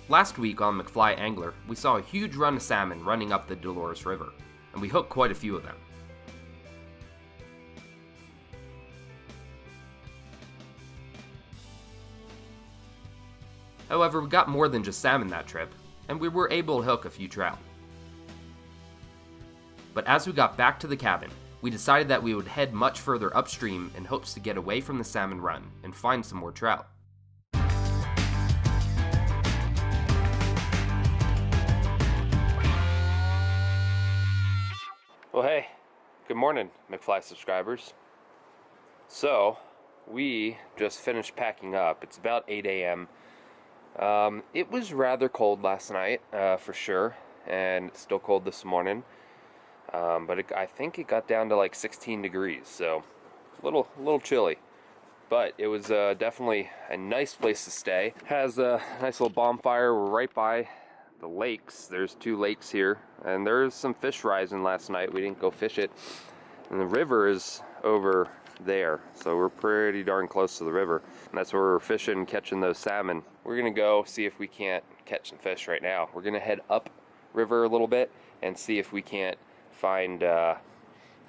Last week on McFly Angler, we saw a huge run of salmon running up the Dolores River, and we hooked quite a few of them. However, we got more than just salmon that trip, and we were able to hook a few trout. But as we got back to the cabin, we decided that we would head much further upstream in hopes to get away from the salmon run and find some more trout. Well, hey, good morning, McFly subscribers. So, we just finished packing up. It's about 8 a.m. It was rather cold last night, for sure, and it's still cold this morning. But I think it got down to like 16 degrees, so a little chilly. But it was definitely a nice place to stay. Has a nice little bonfire. We're right by the lakes. There's 2 lakes here, and there's some fish rising last night. We didn't go fish it. And the river is over there, so we're pretty darn close to the river. And that's where we're fishing and catching those salmon. We're gonna go see if we can't catch some fish right now. We're gonna head up river a little bit and see if we can't find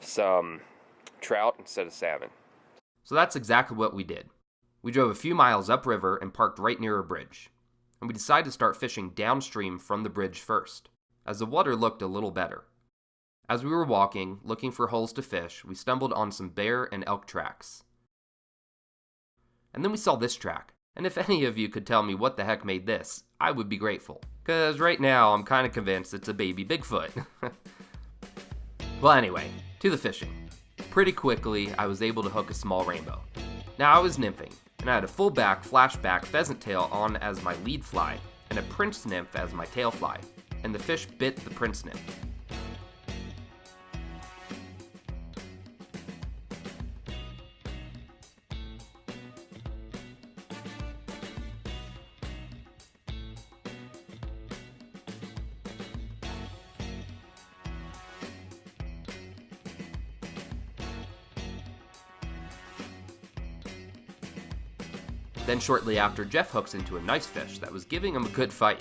some trout instead of salmon. So that's exactly what we did. We drove a few miles upriver and parked right near a bridge. And we decided to start fishing downstream from the bridge first, as the water looked a little better. As we were walking, looking for holes to fish, we stumbled on some bear and elk tracks. And then we saw this track, and if any of you could tell me what the heck made this, I would be grateful. Cause right now I'm kinda convinced it's a baby Bigfoot. Well, anyway, to the fishing. Pretty quickly, I was able to hook a small rainbow. Now, I was nymphing, and I had a full-back, flashback pheasant tail on as my lead fly, and a prince nymph as my tail fly, and the fish bit the prince nymph. Then shortly after, Jeff hooks into a nice fish that was giving him a good fight.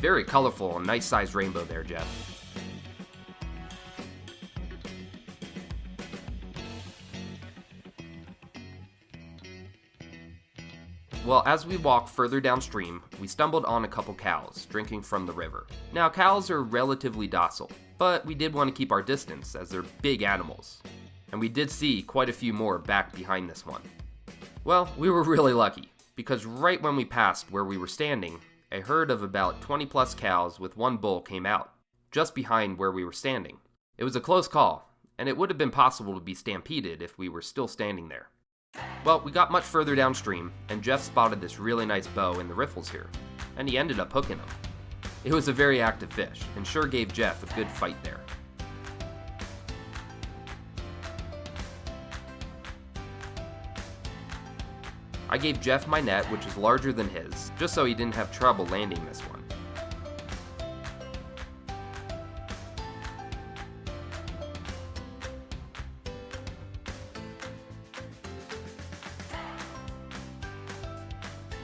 Very colorful and nice sized rainbow there, Jeff. Well, as we walked further downstream, we stumbled on a couple cows drinking from the river. Now, cows are relatively docile, but we did want to keep our distance as they're big animals. And we did see quite a few more back behind this one. Well, we were really lucky, because right when we passed where we were standing, a herd of about 20 plus cows with one bull came out, just behind where we were standing. It was a close call, and it would have been possible to be stampeded if we were still standing there. Well, we got much further downstream, and Jeff spotted this really nice bow in the riffles here, and he ended up hooking him. It was a very active fish, and sure gave Jeff a good fight there. I gave Jeff my net, which is larger than his, just so he didn't have trouble landing this one.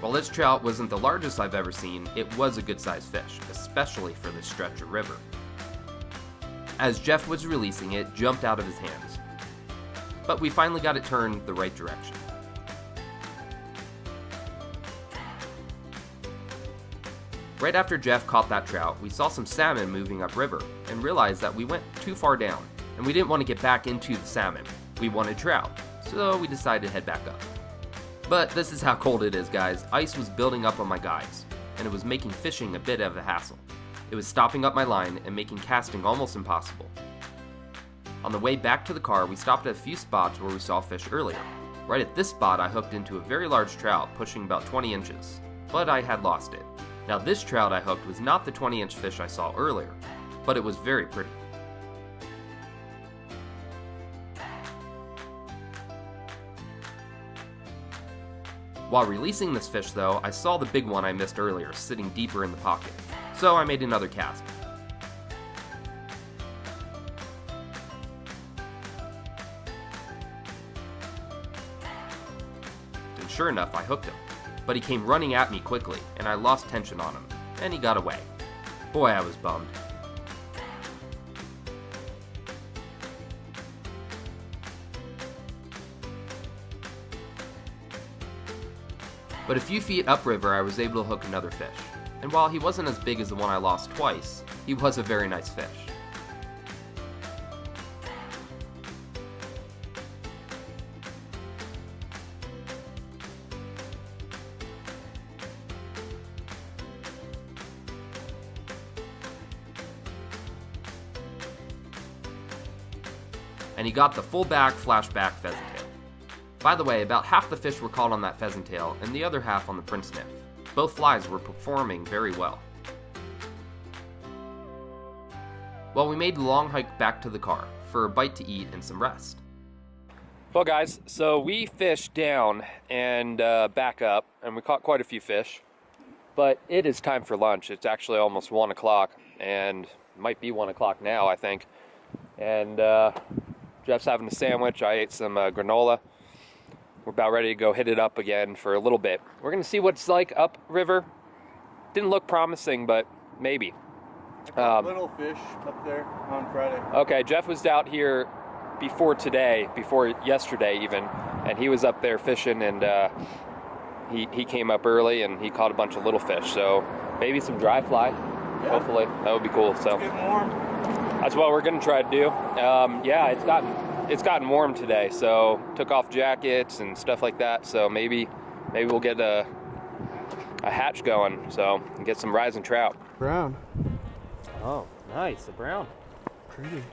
While this trout wasn't the largest I've ever seen, it was a good-sized fish, especially for this stretch of river. As Jeff was releasing it, jumped out of his hands. But we finally got it turned the right direction. Right after Jeff caught that trout, we saw some salmon moving upriver and realized that we went too far down, and we didn't want to get back into the salmon. We wanted trout, so we decided to head back up. But this is how cold it is, guys. Ice was building up on my guides, and it was making fishing a bit of a hassle. It was stopping up my line and making casting almost impossible. On the way back to the car, we stopped at a few spots where we saw fish earlier. Right at this spot, I hooked into a very large trout pushing about 20 inches, but I had lost it. Now this trout I hooked was not the 20-inch fish I saw earlier, but it was very pretty. While releasing this fish though, I saw the big one I missed earlier sitting deeper in the pocket, so I made another cast. And sure enough, I hooked him. But he came running at me quickly, and I lost tension on him, and he got away. Boy, I was bummed. But a few feet upriver, I was able to hook another fish. And while he wasn't as big as the one I lost twice, he was a very nice fish. And he got the full back flashback pheasant tail. By the way, about half the fish were caught on that pheasant tail and the other half on the prince nymph. Both flies were performing very well. Well, we made the long hike back to the car for a bite to eat and some rest. Well guys, so we fished down and back up, and we caught quite a few fish. But it is time for lunch. It's actually almost 1 o'clock, and it might be 1 o'clock now, I think. And Jeff's having a sandwich. I ate some granola. We're about ready to go hit it up again for a little bit. We're gonna see what it's like upriver. Didn't look promising, but maybe. Little fish up there on Friday. Okay, Jeff was out here before yesterday even, and he was up there fishing, and he came up early and he caught a bunch of little fish. So maybe some dry fly. Yeah. Hopefully that would be cool. So it's getting warm. That's what we're gonna try to do. Yeah, it's gotten warm today, so took off jackets and stuff like that. So maybe we'll get a hatch going, so get some rising trout. Brown. Oh, nice, a brown. Pretty.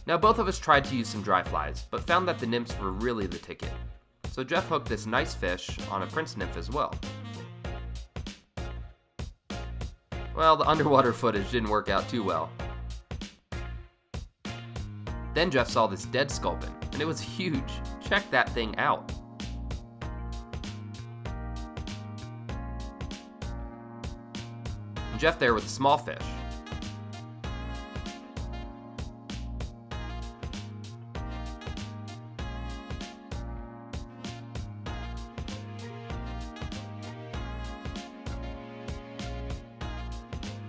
Now both of us tried to use some dry flies, but found that the nymphs were really the ticket. So Jeff hooked this nice fish on a prince nymph as well. Well, the underwater footage didn't work out too well. Then Jeff saw this dead sculpin, and it was huge. Check that thing out. And Jeff there with a small fish.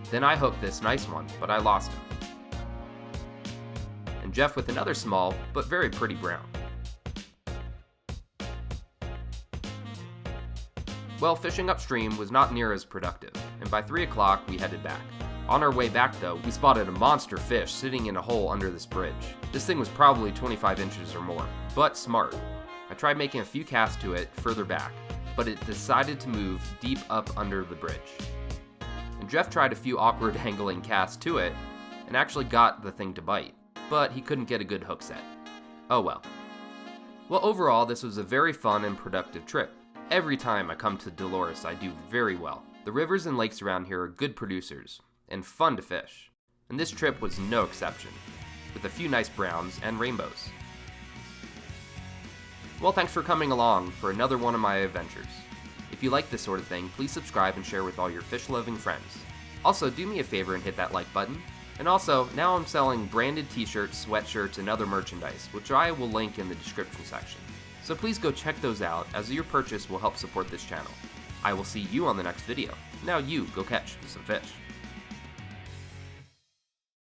Then I hooked this nice one, but I lost him. And Jeff with another small, but very pretty brown. Well, fishing upstream was not near as productive, and by 3 o'clock we headed back. On our way back though, we spotted a monster fish sitting in a hole under this bridge. This thing was probably 25 inches or more, but smart. I tried making a few casts to it further back, but it decided to move deep up under the bridge. And Jeff tried a few awkward angling casts to it, and actually got the thing to bite, but he couldn't get a good hook set. Oh well. Well, overall, this was a very fun and productive trip. Every time I come to Dolores, I do very well. The rivers and lakes around here are good producers, and fun to fish. And this trip was no exception, with a few nice browns and rainbows. Well, thanks for coming along for another one of my adventures. If you like this sort of thing, please subscribe and share with all your fish-loving friends. Also, do me a favor and hit that like button. And also, now I'm selling branded t-shirts, sweatshirts, and other merchandise, which I will link in the description section. So please go check those out, as your purchase will help support this channel. I will see you on the next video. Now you go catch some fish.